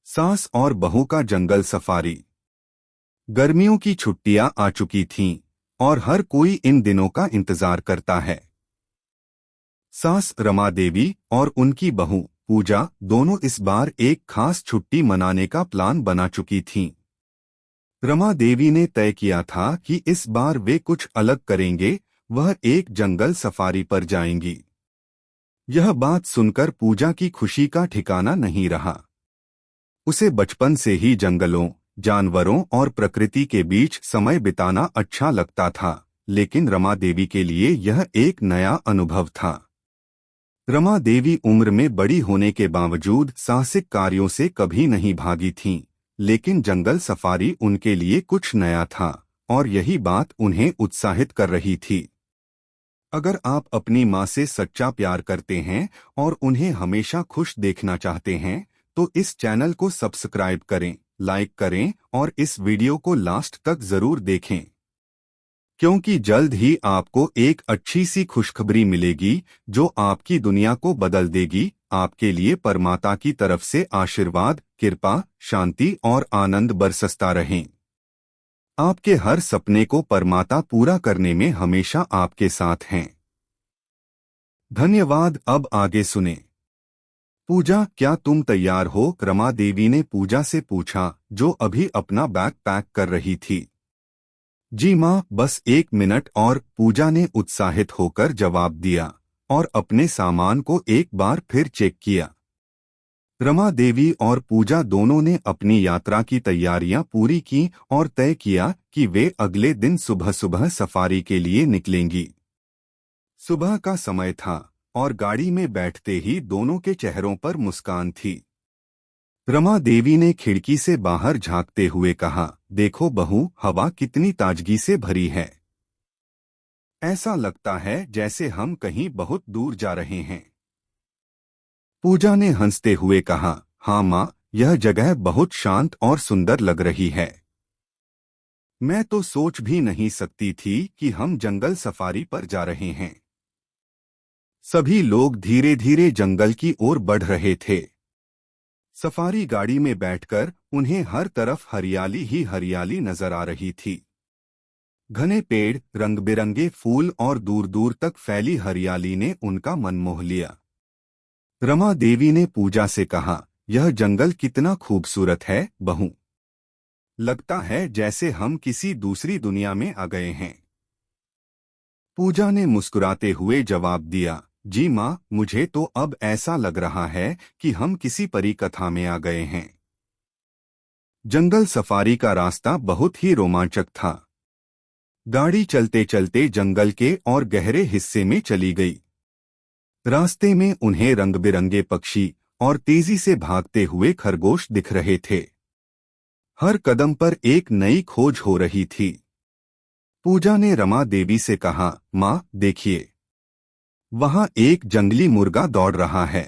सास और बहू का जंगल सफारी। गर्मियों की छुट्टियां आ चुकी थीं और हर कोई इन दिनों का इंतजार करता है। सास रमा देवी और उनकी बहू पूजा दोनों इस बार एक खास छुट्टी मनाने का प्लान बना चुकी थीं। रमा देवी ने तय किया था कि इस बार वे कुछ अलग करेंगे, वह एक जंगल सफारी पर जाएंगी। यह बात सुनकर पूजा की खुशी का ठिकाना नहीं रहा। उसे बचपन से ही जंगलों, जानवरों और प्रकृति के बीच समय बिताना अच्छा लगता था, लेकिन रमा देवी के लिए यह एक नया अनुभव था। रमा देवी उम्र में बड़ी होने के बावजूद साहसिक कार्यों से कभी नहीं भागी थीं, लेकिन जंगल सफारी उनके लिए कुछ नया था और यही बात उन्हें उत्साहित कर रही थी। अगर आप अपनी माँ से सच्चा प्यार करते हैं और उन्हें हमेशा खुश देखना चाहते हैं, तो इस चैनल को सब्सक्राइब करें, लाइक करें और इस वीडियो को लास्ट तक जरूर देखें, क्योंकि जल्द ही आपको एक अच्छी सी खुशखबरी मिलेगी जो आपकी दुनिया को बदल देगी। आपके लिए परमात्मा की तरफ से आशीर्वाद, कृपा, शांति और आनंद बरसता रहें। आपके हर सपने को परमात्मा पूरा करने में हमेशा आपके साथ हैं। धन्यवाद। अब आगे सुने। पूजा, क्या तुम तैयार हो? रमा देवी ने पूजा से पूछा, जो अभी अपना बैग पैक कर रही थी। जी माँ, बस 1 मिनट और, पूजा ने उत्साहित होकर जवाब दिया और अपने सामान को एक बार फिर चेक किया। रमा देवी और पूजा दोनों ने अपनी यात्रा की तैयारियां पूरी की और तय किया कि वे अगले दिन सुबह सुबह सफारी के लिए निकलेंगी। सुबह का समय था और गाड़ी में बैठते ही दोनों के चेहरों पर मुस्कान थी। रमा देवी ने खिड़की से बाहर झांकते हुए कहा, देखो बहू, हवा कितनी ताजगी से भरी है। ऐसा लगता है जैसे हम कहीं बहुत दूर जा रहे हैं। पूजा ने हंसते हुए कहा, हाँ माँ, यह जगह बहुत शांत और सुंदर लग रही है। मैं तो सोच भी नहीं सकती थी कि हम जंगल सफारी पर जा रहे हैं। सभी लोग धीरे धीरे जंगल की ओर बढ़ रहे थे। सफारी गाड़ी में बैठकर उन्हें हर तरफ हरियाली ही हरियाली नजर आ रही थी। घने पेड़, रंग बिरंगे फूल और दूर दूर तक फैली हरियाली ने उनका मन मोह लिया। रमा देवी ने पूजा से कहा, यह जंगल कितना खूबसूरत है बहू। लगता है जैसे हम किसी दूसरी दुनिया में आ गए हैं। पूजा ने मुस्कुराते हुए जवाब दिया, जी माँ, मुझे तो अब ऐसा लग रहा है कि हम किसी परी कथा में आ गए हैं। जंगल सफारी का रास्ता बहुत ही रोमांचक था। गाड़ी चलते चलते जंगल के और गहरे हिस्से में चली गई। रास्ते में उन्हें रंग बिरंगे पक्षी और तेजी से भागते हुए खरगोश दिख रहे थे। हर कदम पर एक नई खोज हो रही थी। पूजा ने रमा देवी से कहा, माँ देखिए, वहां एक जंगली मुर्गा दौड़ रहा है।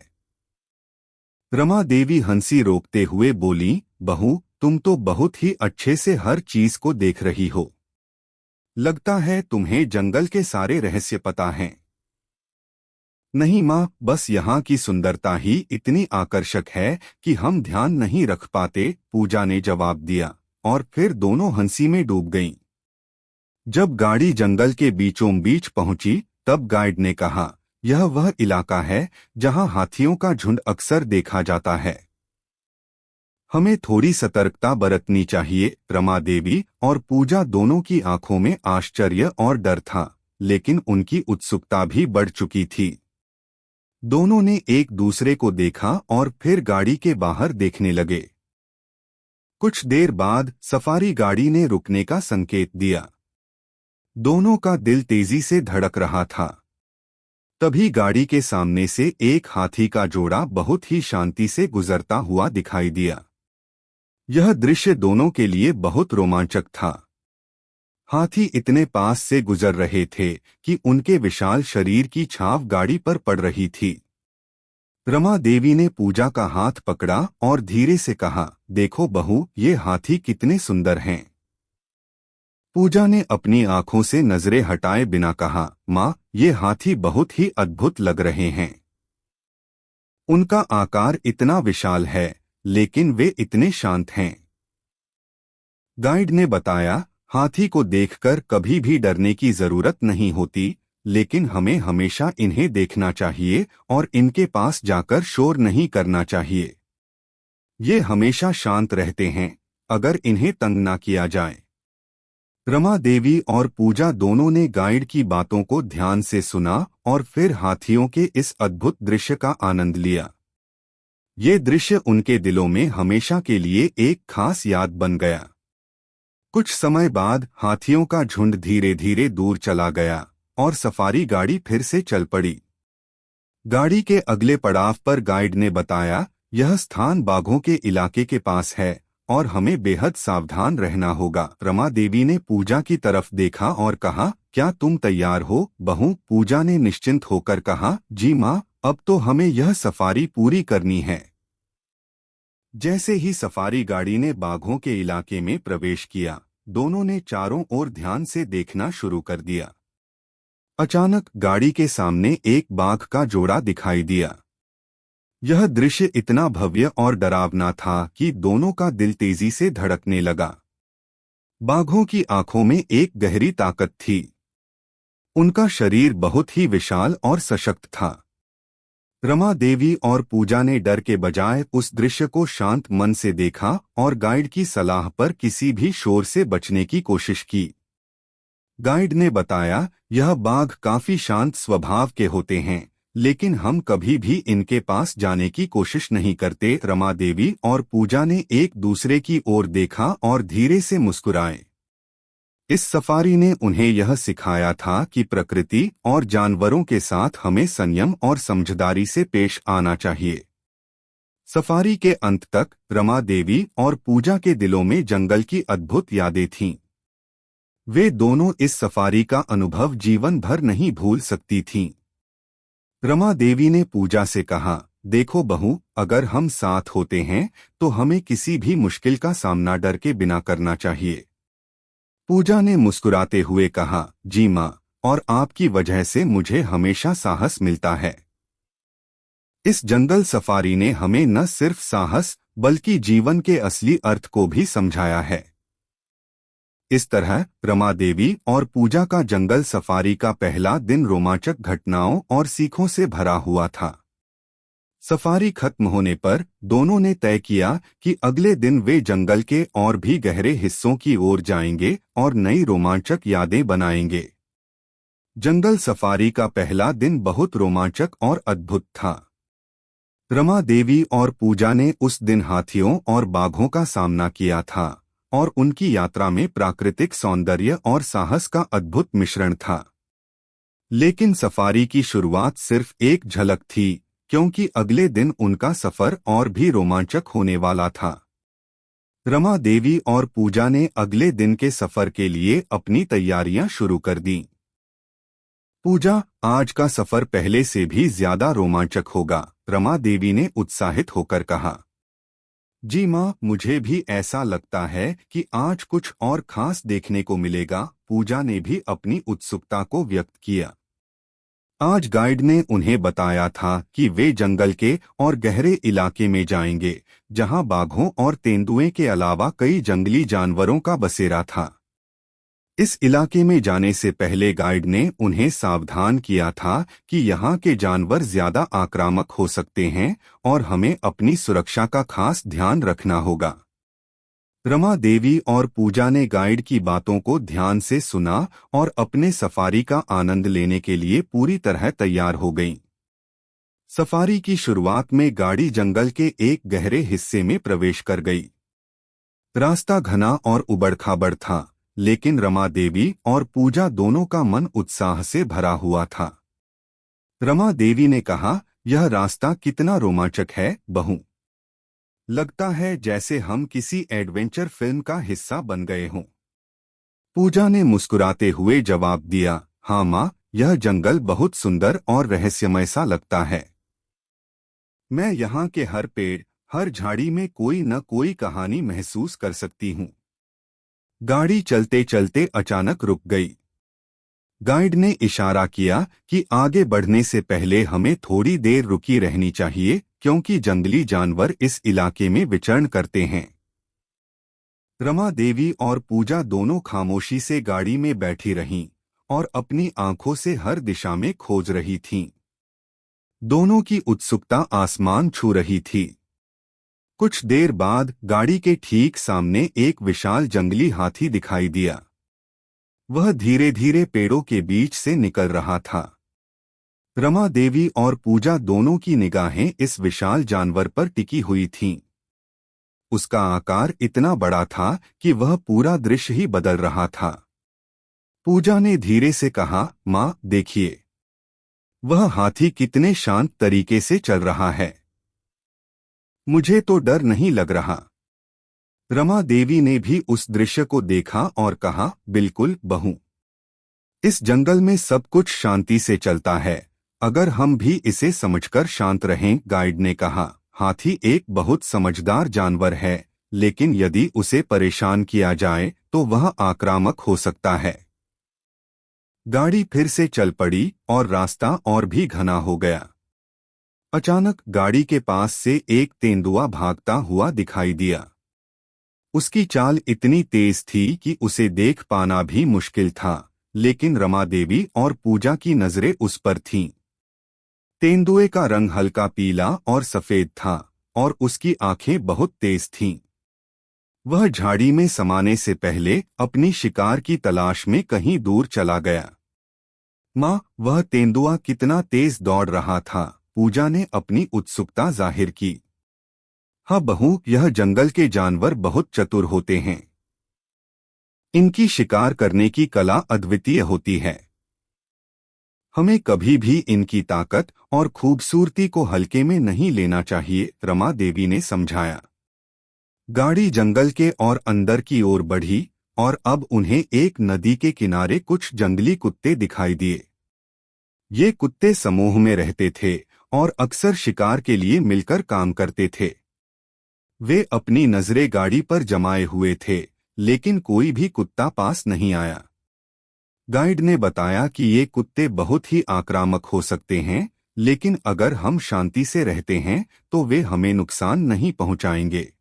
रमा देवी हंसी रोकते हुए बोली, बहू, तुम तो बहुत ही अच्छे से हर चीज को देख रही हो। लगता है तुम्हें जंगल के सारे रहस्य पता हैं। नहीं माँ, बस यहाँ की सुंदरता ही इतनी आकर्षक है कि हम ध्यान नहीं रख पाते, पूजा ने जवाब दिया और फिर दोनों हंसी में डूब गईं। जब गाड़ी जंगल के बीचों बीच पहुंची, तब गाइड ने कहा, यह वह इलाका है जहां हाथियों का झुंड अक्सर देखा जाता है। हमें थोड़ी सतर्कता बरतनी चाहिए। रमा देवी और पूजा दोनों की आंखों में आश्चर्य और डर था, लेकिन उनकी उत्सुकता भी बढ़ चुकी थी। दोनों ने एक दूसरे को देखा और फिर गाड़ी के बाहर देखने लगे। कुछ देर बाद सफारी गाड़ी ने रुकने का संकेत दिया। दोनों का दिल तेजी से धड़क रहा था। तभी गाड़ी के सामने से एक हाथी का जोड़ा बहुत ही शांति से गुजरता हुआ दिखाई दिया। यह दृश्य दोनों के लिए बहुत रोमांचक था। हाथी इतने पास से गुजर रहे थे कि उनके विशाल शरीर की छाप गाड़ी पर पड़ रही थी। रमा देवी ने पूजा का हाथ पकड़ा और धीरे से कहा, देखो बहू, ये हाथी कितने सुंदर हैं। पूजा ने अपनी आंखों से नजरें हटाए बिना कहा, माँ, ये हाथी बहुत ही अद्भुत लग रहे हैं। उनका आकार इतना विशाल है लेकिन वे इतने शांत हैं। गाइड ने बताया, हाथी को देखकर कभी भी डरने की जरूरत नहीं होती, लेकिन हमें हमेशा इन्हें देखना चाहिए और इनके पास जाकर शोर नहीं करना चाहिए। ये हमेशा शांत रहते हैं अगर इन्हें तंग ना किया जाए। रमा देवी और पूजा दोनों ने गाइड की बातों को ध्यान से सुना और फिर हाथियों के इस अद्भुत दृश्य का आनंद लिया। ये दृश्य उनके दिलों में हमेशा के लिए एक खास याद बन गया। कुछ समय बाद हाथियों का झुंड धीरे धीरे दूर चला गया और सफारी गाड़ी फिर से चल पड़ी। गाड़ी के अगले पड़ाव पर गाइड ने बताया, यह स्थान बाघों के इलाके के पास है और हमें बेहद सावधान रहना होगा। रमा देवी ने पूजा की तरफ देखा और कहा, क्या तुम तैयार हो बहू? पूजा ने निश्चिंत होकर कहा, जी माँ, अब तो हमें यह सफारी पूरी करनी है। जैसे ही सफारी गाड़ी ने बाघों के इलाके में प्रवेश किया, दोनों ने चारों ओर ध्यान से देखना शुरू कर दिया। अचानक गाड़ी के सामने एक बाघ का जोड़ा दिखाई दिया। यह दृश्य इतना भव्य और डरावना था कि दोनों का दिल तेजी से धड़कने लगा। बाघों की आंखों में एक गहरी ताकत थी। उनका शरीर बहुत ही विशाल और सशक्त था। रमा देवी और पूजा ने डर के बजाय उस दृश्य को शांत मन से देखा और गाइड की सलाह पर किसी भी शोर से बचने की कोशिश की। गाइड ने बताया, यह बाघ काफी शांत स्वभाव के होते हैं, लेकिन हम कभी भी इनके पास जाने की कोशिश नहीं करते। रमा देवी और पूजा ने एक दूसरे की ओर देखा और धीरे से मुस्कुराए। इस सफारी ने उन्हें यह सिखाया था कि प्रकृति और जानवरों के साथ हमें संयम और समझदारी से पेश आना चाहिए। सफारी के अंत तक रमा देवी और पूजा के दिलों में जंगल की अद्भुत यादें थीं। वे दोनों इस सफारी का अनुभव जीवन भर नहीं भूल सकती थीं। रमा देवी ने पूजा से कहा, देखो बहू, अगर हम साथ होते हैं तो हमें किसी भी मुश्किल का सामना डर के बिना करना चाहिए। पूजा ने मुस्कुराते हुए कहा, जी माँ, और आपकी वजह से मुझे हमेशा साहस मिलता है। इस जंगल सफारी ने हमें न सिर्फ साहस बल्कि जीवन के असली अर्थ को भी समझाया है। इस तरह रमा देवी और पूजा का जंगल सफारी का पहला दिन रोमांचक घटनाओं और सीखों से भरा हुआ था। सफारी खत्म होने पर दोनों ने तय किया कि अगले दिन वे जंगल के और भी गहरे हिस्सों की ओर जाएंगे और नई रोमांचक यादें बनाएंगे। जंगल सफारी का पहला दिन बहुत रोमांचक और अद्भुत था। रमा देवी और पूजा ने उस दिन हाथियों और बाघों का सामना किया था और उनकी यात्रा में प्राकृतिक सौंदर्य और साहस का अद्भुत मिश्रण था। लेकिन सफारी की शुरुआत सिर्फ एक झलक थी, क्योंकि अगले दिन उनका सफर और भी रोमांचक होने वाला था। रमा देवी और पूजा ने अगले दिन के सफर के लिए अपनी तैयारियां शुरू कर दीं। पूजा, आज का सफर पहले से भी ज्यादा रोमांचक होगा, रमा देवी ने उत्साहित होकर कहा। जी माँ, मुझे भी ऐसा लगता है कि आज कुछ और खास देखने को मिलेगा। पूजा ने भी अपनी उत्सुकता को व्यक्त किया। आज गाइड ने उन्हें बताया था कि वे जंगल के और गहरे इलाके में जाएंगे, जहां बाघों और तेंदुए के अलावा कई जंगली जानवरों का बसेरा था। इस इलाके में जाने से पहले गाइड ने उन्हें सावधान किया था कि यहाँ के जानवर ज्यादा आक्रामक हो सकते हैं और हमें अपनी सुरक्षा का खास ध्यान रखना होगा। रमा देवी और पूजा ने गाइड की बातों को ध्यान से सुना और अपने सफारी का आनंद लेने के लिए पूरी तरह तैयार हो गईं। सफारी की शुरुआत में गाड़ी जंगल के एक गहरे हिस्से में प्रवेश कर गई। रास्ता घना और उबड़-खाबड़ था, लेकिन रमा देवी और पूजा दोनों का मन उत्साह से भरा हुआ था। रमा देवी ने कहा, यह रास्ता कितना रोमांचक है बहू। लगता है जैसे हम किसी एडवेंचर फिल्म का हिस्सा बन गए हों। पूजा ने मुस्कुराते हुए जवाब दिया, हाँ माँ, यह जंगल बहुत सुंदर और रहस्यमय सा लगता है। मैं यहाँ के हर पेड़, हर झाड़ी में कोई न कोई कहानी महसूस कर सकती हूँ। गाड़ी चलते चलते अचानक रुक गई। गाइड ने इशारा किया कि आगे बढ़ने से पहले हमें थोड़ी देर रुकी रहनी चाहिए, क्योंकि जंगली जानवर इस इलाके में विचरण करते हैं। रमा देवी और पूजा दोनों खामोशी से गाड़ी में बैठी रहीं और अपनी आंखों से हर दिशा में खोज रही थीं। दोनों की उत्सुकता आसमान छू रही थी। कुछ देर बाद गाड़ी के ठीक सामने एक विशाल जंगली हाथी दिखाई दिया। वह धीरे धीरे पेड़ों के बीच से निकल रहा था। रमा देवी और पूजा दोनों की निगाहें इस विशाल जानवर पर टिकी हुई थीं। उसका आकार इतना बड़ा था कि वह पूरा दृश्य ही बदल रहा था। पूजा ने धीरे से कहा, माँ देखिए, वह हाथी कितने शांत तरीके से चल रहा है। मुझे तो डर नहीं लग रहा। रमा देवी ने भी उस दृश्य को देखा और कहा, बिल्कुल बहू, इस जंगल में सब कुछ शांति से चलता है, अगर हम भी इसे समझकर शांत रहें। गाइड ने कहा, हाथी एक बहुत समझदार जानवर है, लेकिन यदि उसे परेशान किया जाए तो वह आक्रामक हो सकता है। गाड़ी फिर से चल पड़ी और रास्ता और भी घना हो गया। अचानक गाड़ी के पास से एक तेंदुआ भागता हुआ दिखाई दिया। उसकी चाल इतनी तेज थी कि उसे देख पाना भी मुश्किल था, लेकिन रमा देवी और पूजा की नजरें उस पर थीं। तेंदुए का रंग हल्का पीला और सफेद था और उसकी आंखें बहुत तेज थीं। वह झाड़ी में समाने से पहले अपनी शिकार की तलाश में कहीं दूर चला गया। माँ, वह तेंदुआ कितना तेज दौड़ रहा था? पूजा ने अपनी उत्सुकता जाहिर की। हाँ बहू, यह जंगल के जानवर बहुत चतुर होते हैं। इनकी शिकार करने की कला अद्वितीय होती है। हमें कभी भी इनकी ताकत और खूबसूरती को हल्के में नहीं लेना चाहिए, रमा देवी ने समझाया। गाड़ी जंगल के और अंदर की ओर बढ़ी और अब उन्हें एक नदी के किनारे कुछ जंगली कुत्ते दिखाई दिए। ये कुत्ते समूह में रहते थे और अक्सर शिकार के लिए मिलकर काम करते थे। वे अपनी नजरें गाड़ी पर जमाए हुए थे, लेकिन कोई भी कुत्ता पास नहीं आया। गाइड ने बताया कि ये कुत्ते बहुत ही आक्रामक हो सकते हैं, लेकिन अगर हम शांति से रहते हैं तो वे हमें नुकसान नहीं पहुंचाएंगे।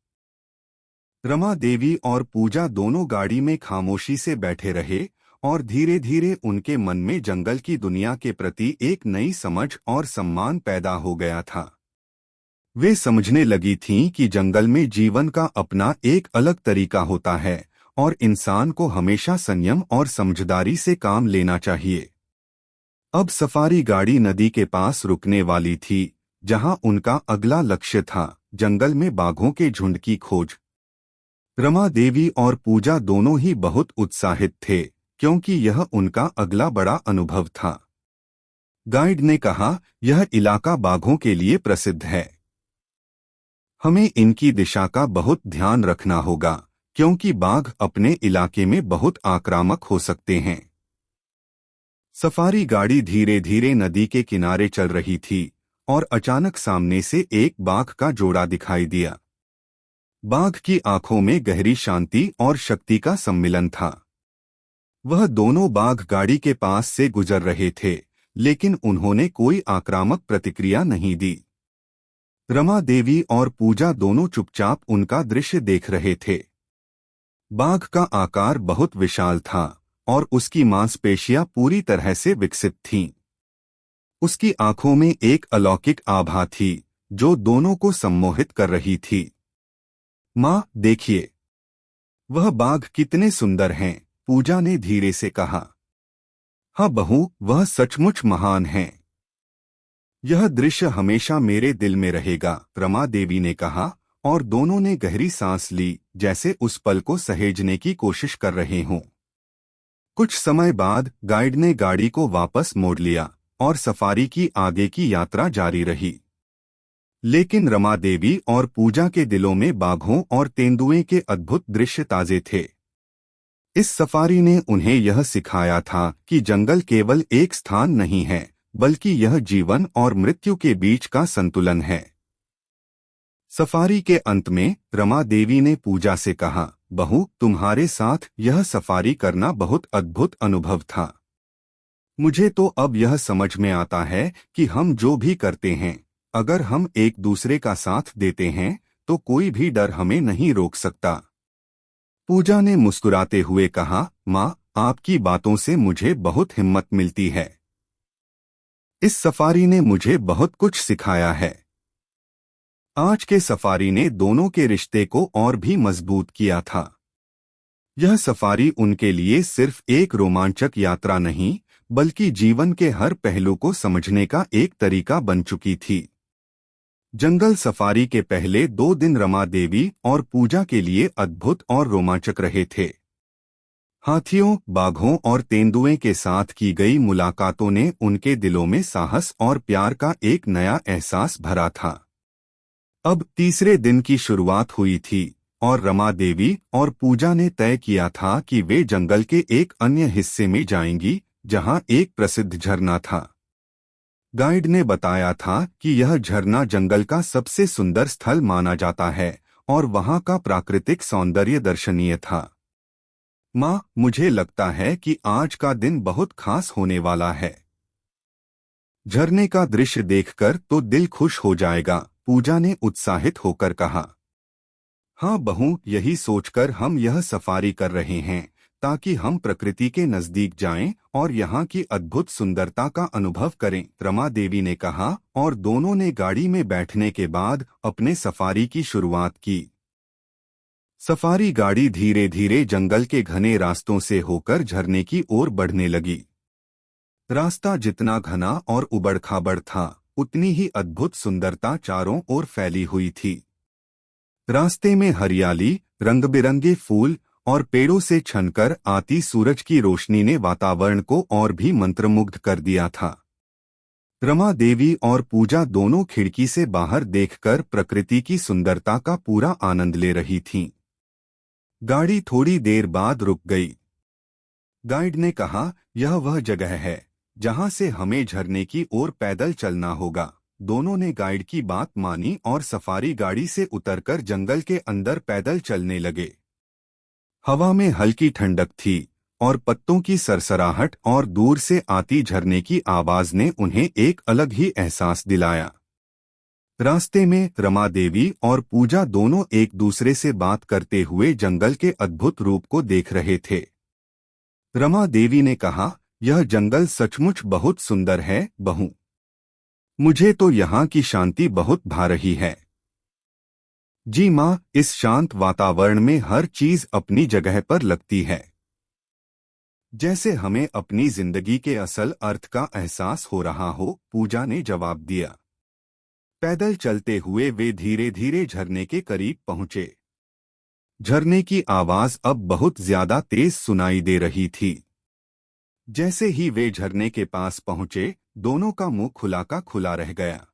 रमा देवी और पूजा दोनों गाड़ी में खामोशी से बैठे रहे और धीरे धीरे उनके मन में जंगल की दुनिया के प्रति एक नई समझ और सम्मान पैदा हो गया था। वे समझने लगी थीं कि जंगल में जीवन का अपना एक अलग तरीका होता है और इंसान को हमेशा संयम और समझदारी से काम लेना चाहिए। अब सफारी गाड़ी नदी के पास रुकने वाली थी, जहां उनका अगला लक्ष्य था जंगल में बाघों के झुंड की खोज। रमा देवी और पूजा दोनों ही बहुत उत्साहित थे, क्योंकि यह उनका अगला बड़ा अनुभव था। गाइड ने कहा, यह इलाका बाघों के लिए प्रसिद्ध है। हमें इनकी दिशा का बहुत ध्यान रखना होगा, क्योंकि बाघ अपने इलाके में बहुत आक्रामक हो सकते हैं। सफारी गाड़ी धीरे धीरे नदी के किनारे चल रही थी और अचानक सामने से एक बाघ का जोड़ा दिखाई दिया। बाघ की आंखों में गहरी शांति और शक्ति का सम्मिलन था। वह दोनों बाघ गाड़ी के पास से गुजर रहे थे, लेकिन उन्होंने कोई आक्रामक प्रतिक्रिया नहीं दी। रमा देवी और पूजा दोनों चुपचाप उनका दृश्य देख रहे थे। बाघ का आकार बहुत विशाल था और उसकी मांसपेशियां पूरी तरह से विकसित थीं। उसकी आंखों में एक अलौकिक आभा थी, जो दोनों को सम्मोहित कर रही थी। माँ देखिए, वह बाघ कितने सुंदर हैं, पूजा ने धीरे से कहा। हाँ बहू, वह सचमुच महान हैं। यह दृश्य हमेशा मेरे दिल में रहेगा, रमा देवी ने कहा और दोनों ने गहरी सांस ली, जैसे उस पल को सहेजने की कोशिश कर रहे हों। कुछ समय बाद गाइड ने गाड़ी को वापस मोड़ लिया और सफारी की आगे की यात्रा जारी रही। लेकिन रमा देवी और पूजा के दिलों में बाघों और तेंदुए के अद्भुत दृश्य ताजे थे। इस सफारी ने उन्हें यह सिखाया था कि जंगल केवल एक स्थान नहीं है, बल्कि यह जीवन और मृत्यु के बीच का संतुलन है। सफारी के अंत में रमा देवी ने पूजा से कहा, बहू, तुम्हारे साथ यह सफारी करना बहुत अद्भुत अनुभव था। मुझे तो अब यह समझ में आता है कि हम जो भी करते हैं, अगर हम एक दूसरे का साथ देते हैं तो कोई भी डर हमें नहीं रोक सकता। पूजा ने मुस्कुराते हुए कहा, माँ, आपकी बातों से मुझे बहुत हिम्मत मिलती है। इस सफारी ने मुझे बहुत कुछ सिखाया है। आज के सफारी ने दोनों के रिश्ते को और भी मजबूत किया था। यह सफारी उनके लिए सिर्फ एक रोमांचक यात्रा नहीं, बल्कि जीवन के हर पहलू को समझने का एक तरीका बन चुकी थी। जंगल सफारी के पहले 2 दिन रमा देवी और पूजा के लिए अद्भुत और रोमांचक रहे थे। हाथियों, बाघों और तेंदुए के साथ की गई मुलाकातों ने उनके दिलों में साहस और प्यार का एक नया एहसास भरा था। अब तीसरे दिन की शुरुआत हुई थी और रमा देवी और पूजा ने तय किया था कि वे जंगल के एक अन्य हिस्से में जाएंगी, जहां एक प्रसिद्ध झरना था। गाइड ने बताया था कि यह झरना जंगल का सबसे सुंदर स्थल माना जाता है और वहां का प्राकृतिक सौंदर्य दर्शनीय था। माँ, मुझे लगता है कि आज का दिन बहुत खास होने वाला है। झरने का दृश्य देखकर तो दिल खुश हो जाएगा, पूजा ने उत्साहित होकर कहा। हाँ बहू, यही सोचकर हम यह सफारी कर रहे हैं, ताकि हम प्रकृति के नजदीक जाएं और यहाँ की अद्भुत सुंदरता का अनुभव करें, रमा देवी ने कहा और दोनों ने गाड़ी में बैठने के बाद अपने सफारी की शुरुआत की। सफारी गाड़ी धीरे धीरे जंगल के घने रास्तों से होकर झरने की ओर बढ़ने लगी। रास्ता जितना घना और उबड़-खाबड़ था, उतनी ही अद्भुत सुंदरता चारों ओर फैली हुई थी। रास्ते में हरियाली, रंग-बिरंगे फूल और पेड़ों से छनकर आती सूरज की रोशनी ने वातावरण को और भी मंत्रमुग्ध कर दिया था। रमा देवी और पूजा दोनों खिड़की से बाहर देखकर प्रकृति की सुंदरता का पूरा आनंद ले रही थीं। गाड़ी थोड़ी देर बाद रुक गई। गाइड ने कहा, यह वह जगह है जहां से हमें झरने की ओर पैदल चलना होगा। दोनों ने गाइड की बात मानी और सफारी गाड़ी से उतरकर जंगल के अंदर पैदल चलने लगे। हवा में हल्की ठंडक थी और पत्तों की सरसराहट और दूर से आती झरने की आवाज ने उन्हें एक अलग ही एहसास दिलाया। रास्ते में रमा देवी और पूजा दोनों एक दूसरे से बात करते हुए जंगल के अद्भुत रूप को देख रहे थे। रमा देवी ने कहा, यह जंगल सचमुच बहुत सुंदर है बहू। मुझे तो यहाँ की शांति बहुत भा रही है। जी माँ, इस शांत वातावरण में हर चीज अपनी जगह पर लगती है, जैसे हमें अपनी जिंदगी के असल अर्थ का एहसास हो रहा हो, पूजा ने जवाब दिया। पैदल चलते हुए वे धीरे धीरे झरने के करीब पहुंचे। झरने की आवाज अब बहुत ज्यादा तेज सुनाई दे रही थी। जैसे ही वे झरने के पास पहुंचे, दोनों का मुंह खुला का खुला रह गया।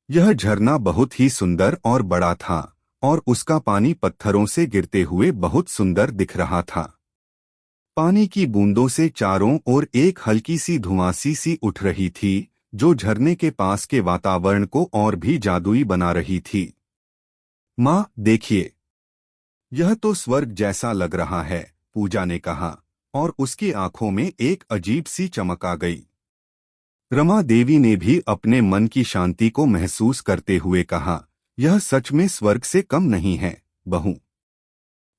यह झरना बहुत ही सुंदर और बड़ा था और उसका पानी पत्थरों से गिरते हुए बहुत सुंदर दिख रहा था। पानी की बूंदों से चारों ओर एक हल्की सी धुआंसी सी उठ रही थी, जो झरने के पास के वातावरण को और भी जादुई बना रही थी। माँ, देखिए, यह तो स्वर्ग जैसा लग रहा है, पूजा ने कहा और उसकी आंखों में एक अजीब सी चमक आ गई। रमा देवी ने भी अपने मन की शांति को महसूस करते हुए कहा, यह सच में स्वर्ग से कम नहीं है बहू।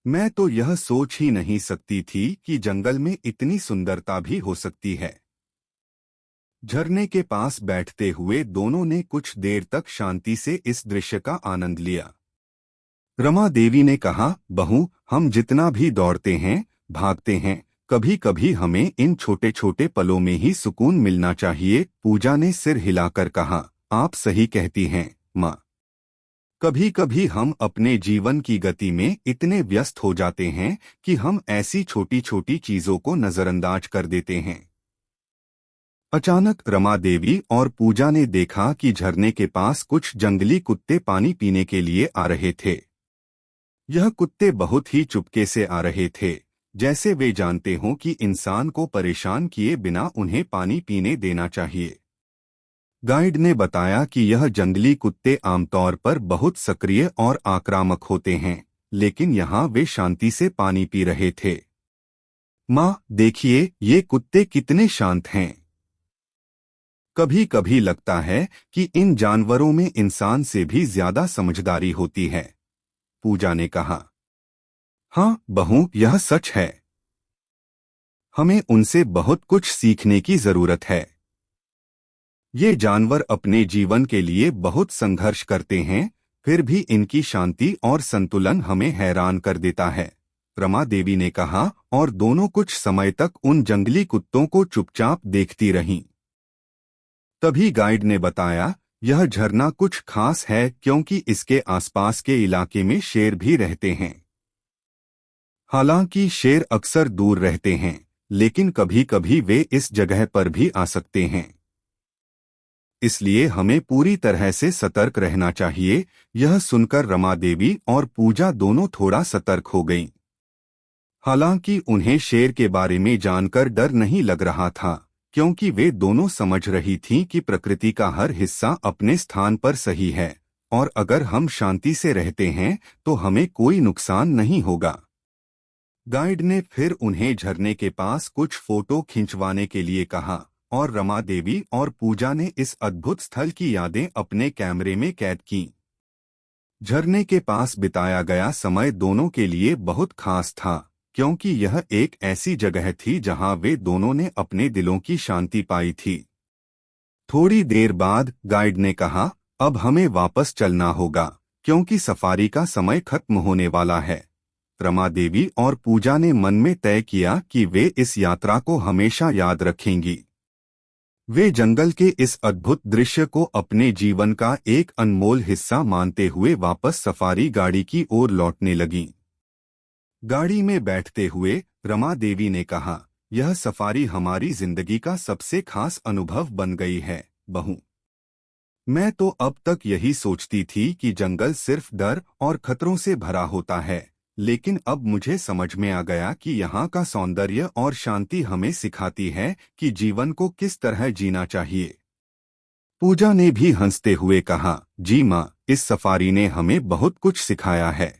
मैं तो यह सोच ही नहीं सकती थी कि जंगल में इतनी सुंदरता भी हो सकती है। झरने के पास बैठते हुए दोनों ने कुछ देर तक शांति से इस दृश्य का आनंद लिया। रमा देवी ने कहा, बहू, हम जितना भी दौड़ते हैं, भागते हैं, कभी कभी हमें इन छोटे छोटे पलों में ही सुकून मिलना चाहिए। पूजा ने सिर हिलाकर कहा, आप सही कहती हैं माँ। कभी कभी हम अपने जीवन की गति में इतने व्यस्त हो जाते हैं कि हम ऐसी छोटी छोटी चीजों को नजरअंदाज कर देते हैं। अचानक रमा देवी और पूजा ने देखा कि झरने के पास कुछ जंगली कुत्ते पानी पीने के लिए आ रहे थे। यह कुत्ते बहुत ही चुपके से आ रहे थे, जैसे वे जानते हों कि इंसान को परेशान किए बिना उन्हें पानी पीने देना चाहिए। गाइड ने बताया कि यह जंगली कुत्ते आमतौर पर बहुत सक्रिय और आक्रामक होते हैं, लेकिन यहाँ वे शांति से पानी पी रहे थे। माँ, देखिए, ये कुत्ते कितने शांत हैं। कभी कभी लगता है कि इन जानवरों में इंसान से भी ज्यादा समझदारी होती है। पूजा ने कहा। हाँ बहू, यह सच है। हमें उनसे बहुत कुछ सीखने की जरूरत है। ये जानवर अपने जीवन के लिए बहुत संघर्ष करते हैं, फिर भी इनकी शांति और संतुलन हमें हैरान कर देता है, रमा देवी ने कहा, और दोनों कुछ समय तक उन जंगली कुत्तों को चुपचाप देखती रहीं। तभी गाइड ने बताया, यह झरना कुछ खास है क्योंकि इसके आसपास के इलाके में शेर भी रहते हैं। हालांकि शेर अक्सर दूर रहते हैं, लेकिन कभी कभी वे इस जगह पर भी आ सकते हैं। इसलिए हमें पूरी तरह से सतर्क रहना चाहिए। यह सुनकर रमा देवी और पूजा दोनों थोड़ा सतर्क हो गईं। हालांकि उन्हें शेर के बारे में जानकर डर नहीं लग रहा था, क्योंकि वे दोनों समझ रही थीं कि प्रकृति का हर हिस्सा अपने स्थान पर सही है, और अगर हम शांति से रहते हैं तो हमें कोई नुकसान नहीं होगा। गाइड ने फिर उन्हें झरने के पास कुछ फोटो खिंचवाने के लिए कहा, और रमा देवी और पूजा ने इस अद्भुत स्थल की यादें अपने कैमरे में कैद की। झरने के पास बिताया गया समय दोनों के लिए बहुत खास था, क्योंकि यह एक ऐसी जगह थी जहां वे दोनों ने अपने दिलों की शांति पाई थी। थोड़ी देर बाद गाइड ने कहा, अब हमें वापस चलना होगा, क्योंकि सफारी का समय खत्म होने वाला है। रमा देवी और पूजा ने मन में तय किया कि वे इस यात्रा को हमेशा याद रखेंगी। वे जंगल के इस अद्भुत दृश्य को अपने जीवन का एक अनमोल हिस्सा मानते हुए वापस सफारी गाड़ी की ओर लौटने लगीं। गाड़ी में बैठते हुए रमा देवी ने कहा, यह सफारी हमारी जिंदगी का सबसे खास अनुभव बन गई है, बहू। मैं तो अब तक यही सोचती थी कि जंगल सिर्फ डर और खतरों से भरा होता है, लेकिन अब मुझे समझ में आ गया कि यहाँ का सौंदर्य और शांति हमें सिखाती है कि जीवन को किस तरह जीना चाहिए। पूजा ने भी हंसते हुए कहा, जी माँ, इस सफारी ने हमें बहुत कुछ सिखाया है।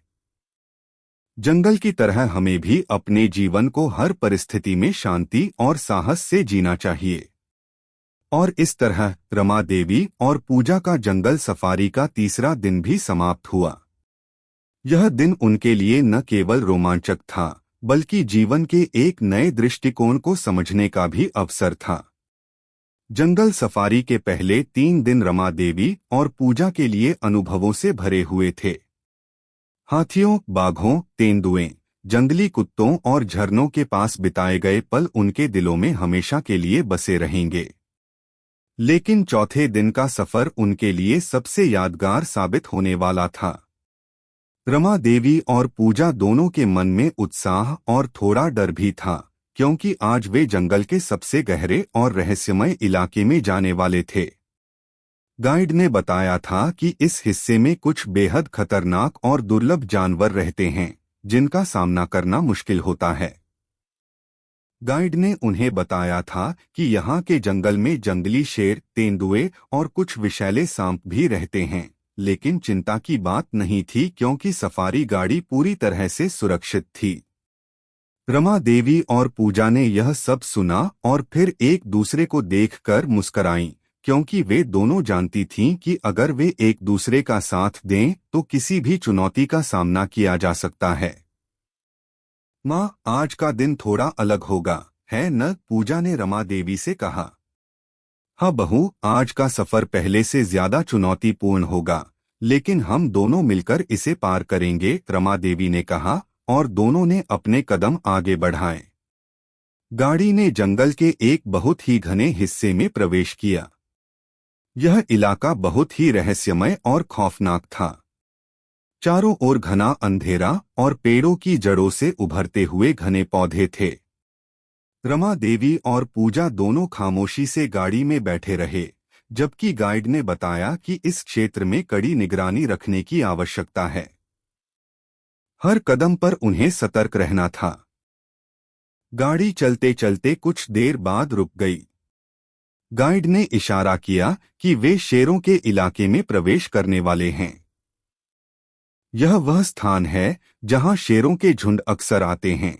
जंगल की तरह हमें भी अपने जीवन को हर परिस्थिति में शांति और साहस से जीना चाहिए। और इस तरह रमा देवी और पूजा का जंगल सफारी का तीसरा दिन भी समाप्त हुआ। यह दिन उनके लिए न केवल रोमांचक था, बल्कि जीवन के एक नए दृष्टिकोण को समझने का भी अवसर था। जंगल सफारी के पहले 3 दिन रमा देवी और पूजा के लिए अनुभवों से भरे हुए थे। हाथियों, बाघों, तेंदुए, जंगली कुत्तों और झरनों के पास बिताए गए पल उनके दिलों में हमेशा के लिए बसे रहेंगे। लेकिन चौथे दिन का सफर उनके लिए सबसे यादगार साबित होने वाला था। रमा देवी और पूजा दोनों के मन में उत्साह और थोड़ा डर भी था, क्योंकि आज वे जंगल के सबसे गहरे और रहस्यमय इलाके में जाने वाले थे। गाइड ने बताया था कि इस हिस्से में कुछ बेहद खतरनाक और दुर्लभ जानवर रहते हैं, जिनका सामना करना मुश्किल होता है। गाइड ने उन्हें बताया था कि यहाँ के जंगल में जंगली शेर, तेंदुए और कुछ विषैले सांप भी रहते हैं, लेकिन चिंता की बात नहीं थी क्योंकि सफारी गाड़ी पूरी तरह से सुरक्षित थी। रमा देवी और पूजा ने यह सब सुना और फिर एक दूसरे को देखकर मुस्कराईं, क्योंकि वे दोनों जानती थीं कि अगर वे एक दूसरे का साथ दें तो किसी भी चुनौती का सामना किया जा सकता है। माँ, आज का दिन थोड़ा अलग होगा, है न? पूजा ने रमा देवी से कहा। हाँ बहू, आज का सफर पहले से ज्यादा चुनौतीपूर्ण होगा, लेकिन हम दोनों मिलकर इसे पार करेंगे, रमा देवी ने कहा, और दोनों ने अपने कदम आगे बढ़ाए। गाड़ी ने जंगल के एक बहुत ही घने हिस्से में प्रवेश किया। यह इलाका बहुत ही रहस्यमय और खौफनाक था। चारों ओर घना अंधेरा और पेड़ों की जड़ों से उभरते हुए घने पौधे थे। रमा देवी और पूजा दोनों खामोशी से गाड़ी में बैठे रहे, जबकि गाइड ने बताया कि इस क्षेत्र में कड़ी निगरानी रखने की आवश्यकता है। हर कदम पर उन्हें सतर्क रहना था। गाड़ी चलते चलते कुछ देर बाद रुक गई। गाइड ने इशारा किया कि वे शेरों के इलाके में प्रवेश करने वाले हैं। यह वह स्थान है जहां शेरों के झुंड अक्सर आते हैं।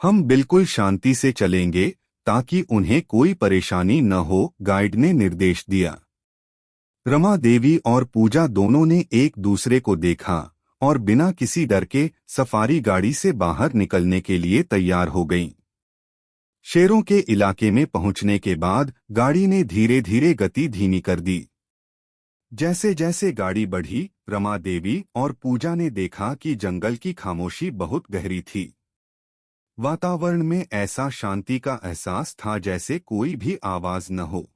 हम बिल्कुल शांति से चलेंगे, ताकि उन्हें कोई परेशानी न हो, गाइड ने निर्देश दिया। रमा देवी और पूजा दोनों ने एक दूसरे को देखा और बिना किसी डर के सफारी गाड़ी से बाहर निकलने के लिए तैयार हो गईं। शेरों के इलाके में पहुंचने के बाद गाड़ी ने धीरे धीरे गति धीमी कर दी। जैसे जैसे गाड़ी बढ़ी, रमा देवी और पूजा ने देखा कि जंगल की खामोशी बहुत गहरी थी। वातावरण में ऐसा शांति का एहसास था जैसे कोई भी आवाज न हो।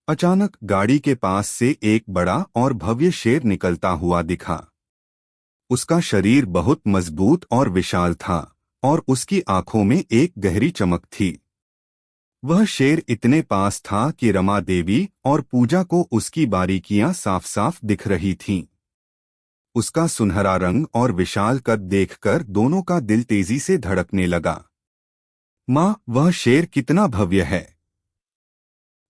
अचानक गाड़ी के पास से एक बड़ा और भव्य शेर निकलता हुआ दिखा। उसका शरीर बहुत मजबूत और विशाल था और उसकी आंखों में एक गहरी चमक थी। वह शेर इतने पास था कि रमा देवी और पूजा को उसकी बारीकियां साफ साफ दिख रही थीं। उसका सुनहरा रंग और विशाल कद देखकर दोनों का दिल तेजी से धड़कने लगा। माँ, वह शेर कितना भव्य है!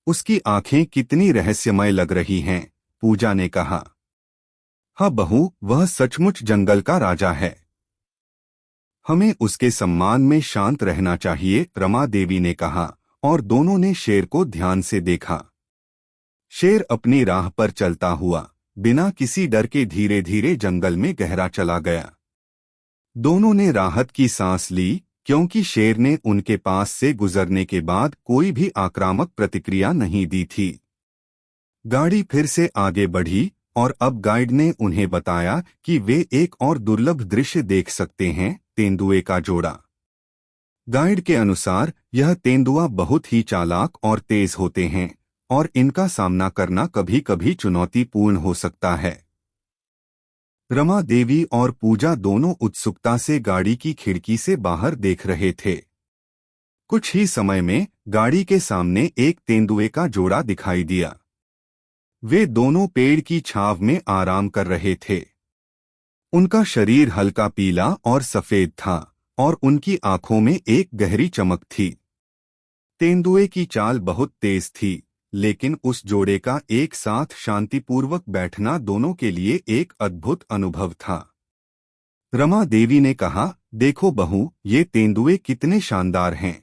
उसकी आंखें कितनी रहस्यमय लग रही हैं, पूजा ने कहा। हाँ बहू, वह सचमुच जंगल का राजा है। हमें उसके सम्मान में शांत रहना चाहिए, रमा देवी ने कहा और दोनों ने शेर को ध्यान से देखा। शेर अपनी राह पर चलता हुआ बिना किसी डर के धीरे धीरे जंगल में गहरा चला गया। दोनों ने राहत की सांस ली, क्योंकि शेर ने उनके पास से गुजरने के बाद कोई भी आक्रामक प्रतिक्रिया नहीं दी थी। गाड़ी फिर से आगे बढ़ी और अब गाइड ने उन्हें बताया कि वे एक और दुर्लभ दृश्य देख सकते हैं, तेंदुए का जोड़ा। गाइड के अनुसार यह तेंदुआ बहुत ही चालाक और तेज होते हैं और इनका सामना करना कभी कभी चुनौतीपूर्ण हो सकता है। रमा देवी और पूजा दोनों उत्सुकता से गाड़ी की खिड़की से बाहर देख रहे थे। कुछ ही समय में गाड़ी के सामने एक तेंदुए का जोड़ा दिखाई दिया। वे दोनों पेड़ की छांव में आराम कर रहे थे। उनका शरीर हल्का पीला और सफेद था और उनकी आंखों में एक गहरी चमक थी। तेंदुए की चाल बहुत तेज थी, लेकिन उस जोड़े का एक साथ शांतिपूर्वक बैठना दोनों के लिए एक अद्भुत अनुभव था। रमा देवी ने कहा, देखो बहू, ये तेंदुए कितने शानदार हैं।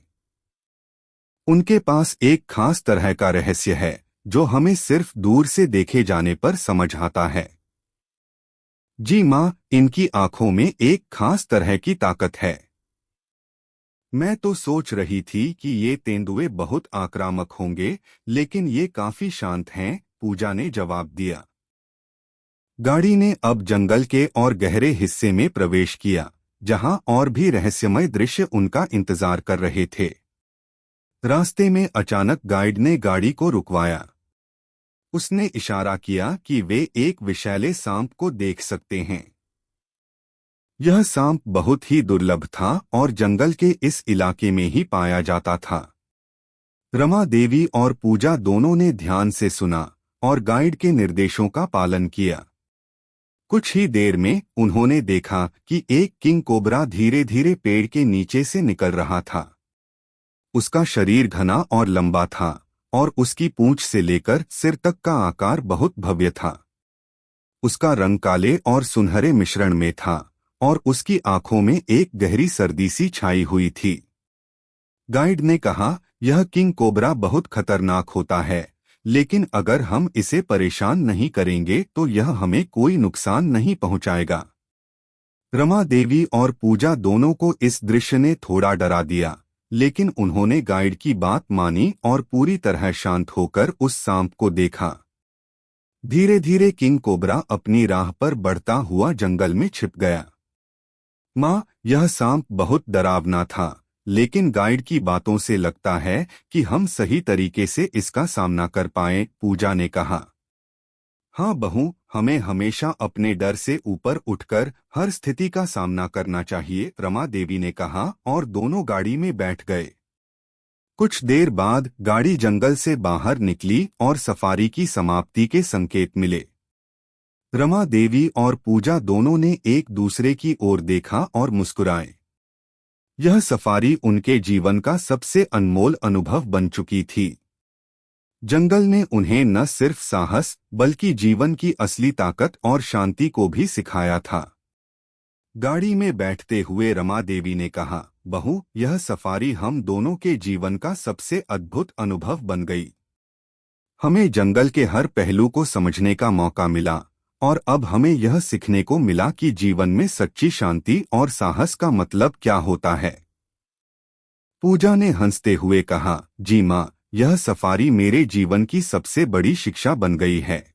उनके पास एक खास तरह का रहस्य है जो हमें सिर्फ दूर से देखे जाने पर समझ आता है। जी माँ, इनकी आंखों में एक खास तरह की ताकत है। मैं तो सोच रही थी कि ये तेंदुए बहुत आक्रामक होंगे, लेकिन ये काफी शांत हैं, पूजा ने जवाब दिया। गाड़ी ने अब जंगल के और गहरे हिस्से में प्रवेश किया, जहां और भी रहस्यमय दृश्य उनका इंतजार कर रहे थे। रास्ते में अचानक गाइड ने गाड़ी को रुकवाया। उसने इशारा किया कि वे एक विषैले सांप को देख सकते हैं। यह सांप बहुत ही दुर्लभ था और जंगल के इस इलाके में ही पाया जाता था। रमा देवी और पूजा दोनों ने ध्यान से सुना और गाइड के निर्देशों का पालन किया। कुछ ही देर में उन्होंने देखा कि एक किंग कोबरा धीरे धीरे पेड़ के नीचे से निकल रहा था। उसका शरीर घना और लंबा था और उसकी पूंछ से लेकर सिर तक का आकार बहुत भव्य था। उसका रंग काले और सुनहरे मिश्रण में था और उसकी आंखों में एक गहरी सर्दी सी छाई हुई थी। गाइड ने कहा, यह किंग कोबरा बहुत खतरनाक होता है, लेकिन अगर हम इसे परेशान नहीं करेंगे तो यह हमें कोई नुकसान नहीं पहुंचाएगा। रमा देवी और पूजा दोनों को इस दृश्य ने थोड़ा डरा दिया, लेकिन उन्होंने गाइड की बात मानी और पूरी तरह शांत होकर उस सांप को देखा। धीरे धीरे किंग कोबरा अपनी राह पर बढ़ता हुआ जंगल में छिप गया। माँ, यह सांप बहुत डरावना था, लेकिन गाइड की बातों से लगता है कि हम सही तरीके से इसका सामना कर पाएं, पूजा ने कहा। हाँ बहू, हमें हमेशा अपने डर से ऊपर उठकर हर स्थिति का सामना करना चाहिए, रमा देवी ने कहा और दोनों गाड़ी में बैठ गए। कुछ देर बाद गाड़ी जंगल से बाहर निकली और सफारी की समाप्ति के संकेत मिले। रमा देवी और पूजा दोनों ने एक दूसरे की ओर देखा और मुस्कुराए। यह सफारी उनके जीवन का सबसे अनमोल अनुभव बन चुकी थी। जंगल ने उन्हें न सिर्फ साहस बल्कि जीवन की असली ताकत और शांति को भी सिखाया था। गाड़ी में बैठते हुए रमा देवी ने कहा, बहू, यह सफारी हम दोनों के जीवन का सबसे अद्भुत अनुभव बन गई। हमें जंगल के हर पहलू को समझने का मौका मिला और अब हमें यह सीखने को मिला कि जीवन में सच्ची शांति और साहस का मतलब क्या होता है। पूजा ने हंसते हुए कहा, जी माँ, यह सफारी मेरे जीवन की सबसे बड़ी शिक्षा बन गई है।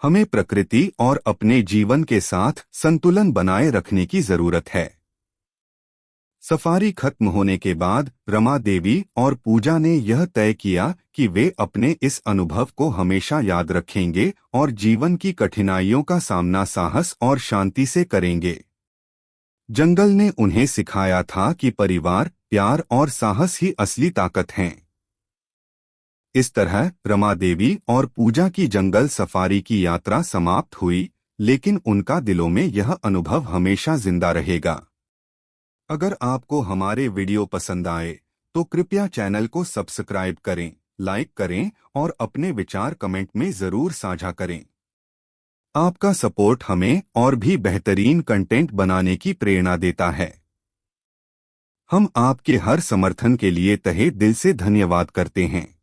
हमें प्रकृति और अपने जीवन के साथ संतुलन बनाए रखने की जरूरत है। सफारी खत्म होने के बाद रमा देवी और पूजा ने यह तय किया कि वे अपने इस अनुभव को हमेशा याद रखेंगे और जीवन की कठिनाइयों का सामना साहस और शांति से करेंगे। जंगल ने उन्हें सिखाया था कि परिवार, प्यार और साहस ही असली ताकत हैं। इस तरह रमा देवी और पूजा की जंगल सफारी की यात्रा समाप्त हुई, लेकिन उनका दिलों में यह अनुभव हमेशा जिंदा रहेगा। अगर आपको हमारे वीडियो पसंद आए तो कृपया चैनल को सब्सक्राइब करें, लाइक करें और अपने विचार कमेंट में जरूर साझा करें। आपका सपोर्ट हमें और भी बेहतरीन कंटेंट बनाने की प्रेरणा देता है। हम आपके हर समर्थन के लिए तहे दिल से धन्यवाद करते हैं।